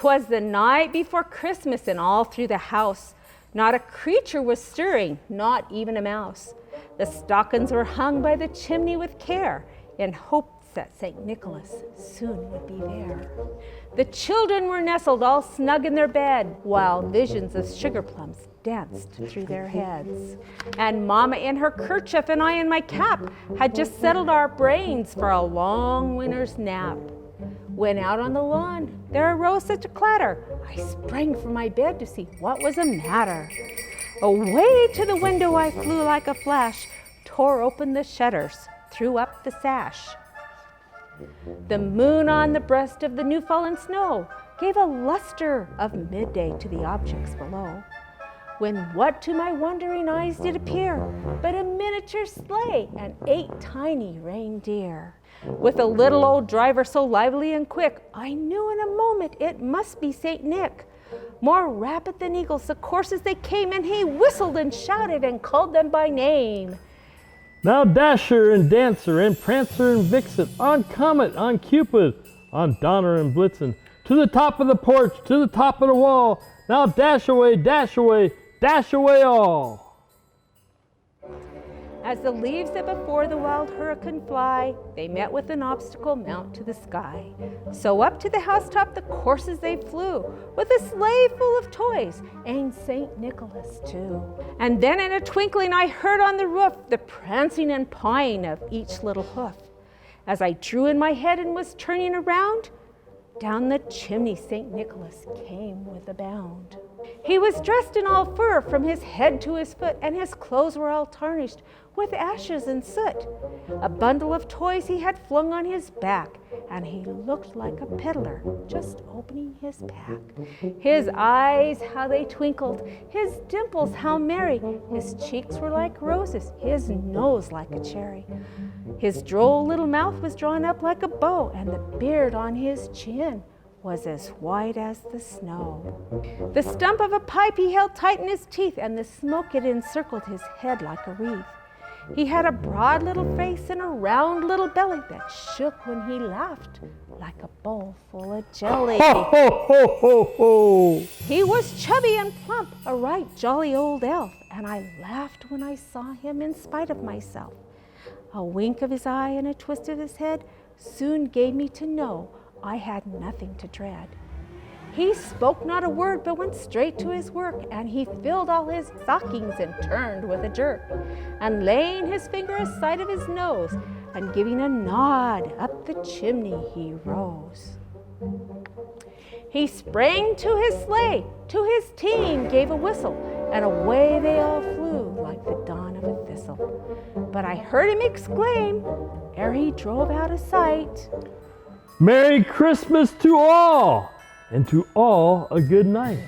'Twas the night before Christmas, and all through the house not a creature was stirring, not even a mouse. The stockings were hung by the chimney with care, in hopes that St. Nicholas soon would be there. The children were nestled all snug in their bed, while visions of sugar plums danced through their heads. And Mama in her kerchief and I in my cap had just settled our brains for a long winter's nap. When out on the lawn there arose such a clatter, I sprang from my bed to see what was the matter. Away to the window I flew like a flash, tore open the shutters, threw up the sash. The moon on the breast of the new fallen snow gave a luster of midday to the objects below. When what to my wondering eyes did appear but a miniature sleigh and 8 tiny reindeer. With a little old driver so lively and quick, I knew in a moment it must be St. Nick. More rapid than eagles, the coursers they came, and he whistled and shouted and called them by name. Now Dasher and Dancer and Prancer and Vixen, on Comet, on Cupid, on Donner and Blitzen, to the top of the porch, to the top of the wall. Now dash away, dash away, dash away all. As the leaves that before the wild hurricane fly, they met with an obstacle mount to the sky. So up to the housetop the coursers they flew, with a sleigh full of toys, and St. Nicholas too. And then in a twinkling I heard on the roof the prancing and pawing of each little hoof. As I drew in my head and was turning around, down the chimney St. Nicholas came with a bound. He was dressed in all fur from his head to his foot, and his clothes were all tarnished with ashes and soot. A bundle of toys he had flung on his back, and he looked like a peddler just opening his pack. His eyes, how they twinkled, his dimples, how merry, his cheeks were like roses, his nose like a cherry. His droll little mouth was drawn up like a bow, and the beard on his chin was as white as the snow. The stump of a pipe he held tight in his teeth, and the smoke it encircled his head like a wreath. He had a broad little face and a round little belly that shook when he laughed like a bowl full of jelly. Ho, ho, ho, ho, ho. He was chubby and plump, a right jolly old elf, and I laughed when I saw him in spite of myself. A wink of his eye and a twist of his head soon gave me to know I had nothing to dread. He spoke not a word, but went straight to his work, and he filled all his stockings and turned with a jerk, and laying his finger aside of his nose, and giving a nod, up the chimney he rose. He sprang to his sleigh, to his team gave a whistle, and away they all flew like the dawn of a thistle. But I heard him exclaim, ere he drove out of sight, Merry Christmas to all, and to all a good night.